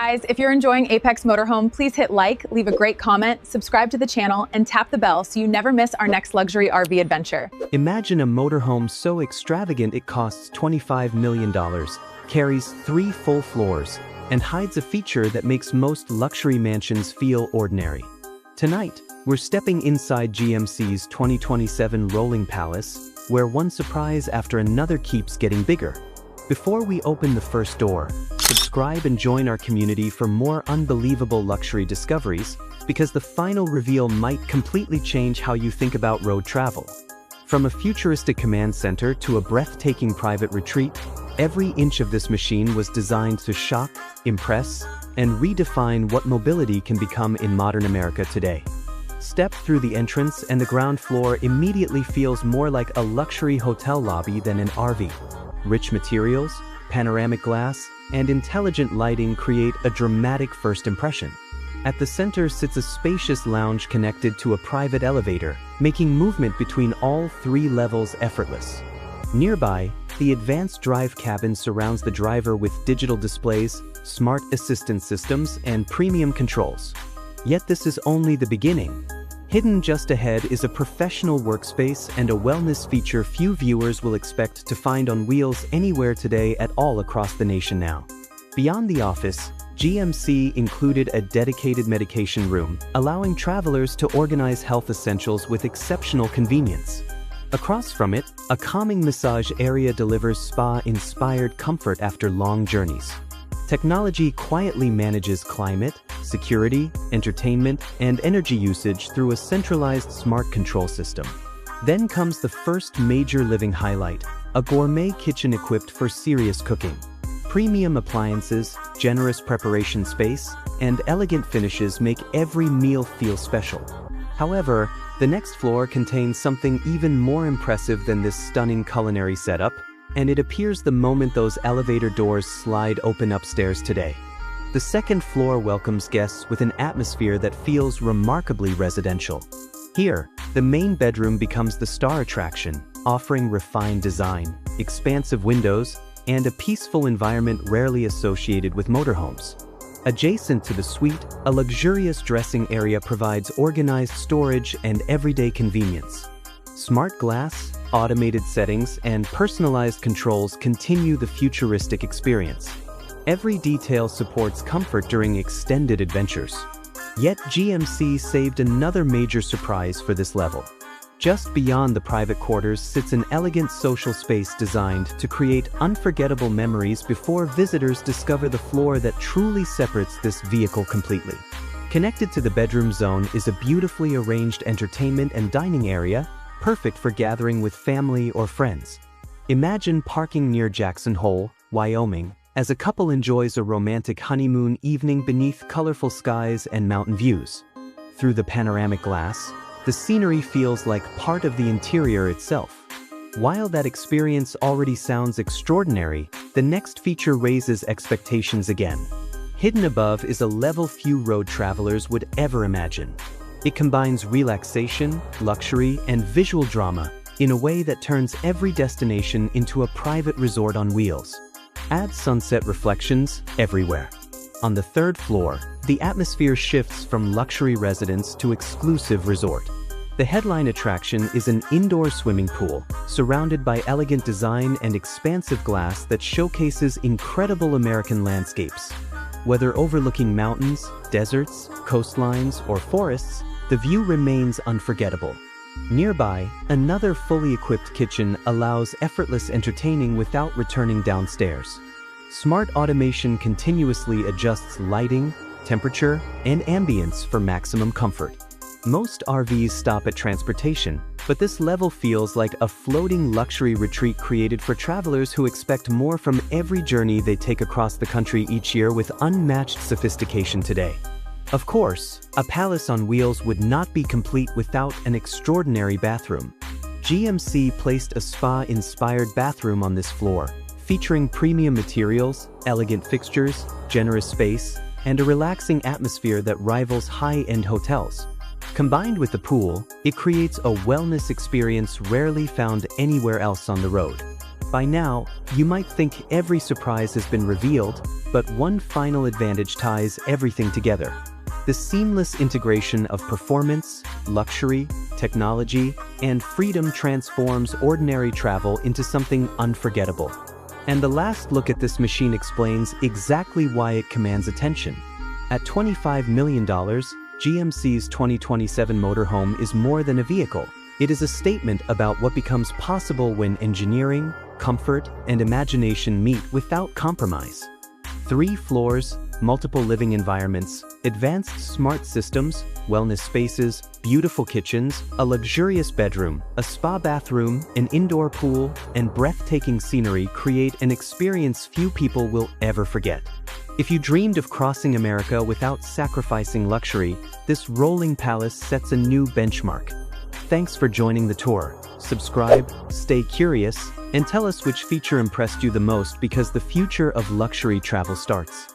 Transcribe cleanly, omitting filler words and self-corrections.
guys, if you're enjoying Apex Motorhome, please hit like, leave a great comment, subscribe to the channel, and tap the bell so you never miss our next luxury RV adventure. Imagine a motorhome so extravagant it costs $25 million, carries 3 full floors, and hides a feature that makes most luxury mansions feel ordinary. Tonight, we're stepping inside GMC's 2027 Rolling Palace, where one surprise after another keeps getting bigger. Before we open the first door, subscribe and join our community for more unbelievable luxury discoveries, because the final reveal might completely change how you think about road travel. From a futuristic command center to a breathtaking private retreat, every inch of this machine was designed to shock, impress, and redefine what mobility can become in modern America today. Step through the entrance and the ground floor immediately feels more like a luxury hotel lobby than an RV. Rich materials, panoramic glass, and intelligent lighting create a dramatic first impression. At the center sits a spacious lounge connected to a private elevator, making movement between all 3 levels effortless. Nearby, the advanced drive cabin surrounds the driver with digital displays, smart assistance systems, and premium controls. Yet this is only the beginning. Hidden just ahead is a professional workspace and a wellness feature few viewers will expect to find on wheels anywhere today at all across the nation now. Beyond the office, GMC included a dedicated medication room, allowing travelers to organize health essentials with exceptional convenience. Across from it, a calming massage area delivers spa-inspired comfort after long journeys. Technology quietly manages climate, security, entertainment, and energy usage through a centralized smart control system. Then comes the first major living highlight, a gourmet kitchen equipped for serious cooking. Premium appliances, generous preparation space, and elegant finishes make every meal feel special. However, the next floor contains something even more impressive than this stunning culinary setup, and it appears the moment those elevator doors slide open upstairs today. The second floor welcomes guests with an atmosphere that feels remarkably residential. Here, the main bedroom becomes the star attraction, offering refined design, expansive windows, and a peaceful environment rarely associated with motorhomes. Adjacent to the suite, a luxurious dressing area provides organized storage and everyday convenience. Smart glass, automated settings, and personalized controls continue the futuristic experience. Every detail supports comfort during extended adventures. Yet GMC saved another major surprise for this level. Just beyond the private quarters sits an elegant social space designed to create unforgettable memories before visitors discover the floor that truly separates this vehicle completely. Connected to the bedroom zone is a beautifully arranged entertainment and dining area, perfect for gathering with family or friends. Imagine parking near Jackson Hole, Wyoming, as a couple enjoys a romantic honeymoon evening beneath colorful skies and mountain views. Through the panoramic glass, the scenery feels like part of the interior itself. While that experience already sounds extraordinary, the next feature raises expectations again. Hidden above is a level few road travelers would ever imagine. It combines relaxation, luxury, and visual drama in a way that turns every destination into a private resort on wheels. Add sunset reflections everywhere. On the 3rd floor, the atmosphere shifts from luxury residence to exclusive resort. The headline attraction is an indoor swimming pool, surrounded by elegant design and expansive glass that showcases incredible American landscapes. Whether overlooking mountains, deserts, coastlines, or forests, the view remains unforgettable. Nearby, another fully equipped kitchen allows effortless entertaining without returning downstairs. Smart automation continuously adjusts lighting, temperature, and ambience for maximum comfort. Most RVs stop at transportation, but this level feels like a floating luxury retreat created for travelers who expect more from every journey they take across the country each year with unmatched sophistication today. Of course, a palace on wheels would not be complete without an extraordinary bathroom. GMC placed a spa-inspired bathroom on this floor, featuring premium materials, elegant fixtures, generous space, and a relaxing atmosphere that rivals high-end hotels. Combined with the pool, it creates a wellness experience rarely found anywhere else on the road. By now, you might think every surprise has been revealed, but one final advantage ties everything together. The seamless integration of performance, luxury, technology, and freedom transforms ordinary travel into something unforgettable. And the last look at this machine explains exactly why it commands attention. At $25 million, GMC's 2027 motorhome is more than a vehicle. It is a statement about what becomes possible when engineering, comfort, and imagination meet without compromise. 3 floors, multiple living environments, advanced smart systems, wellness spaces, beautiful kitchens, a luxurious bedroom, a spa bathroom, an indoor pool, and breathtaking scenery create an experience few people will ever forget. If you dreamed of crossing America without sacrificing luxury, this rolling palace sets a new benchmark. Thanks for joining the tour. Subscribe, stay curious, and tell us which feature impressed you the most, because the future of luxury travel starts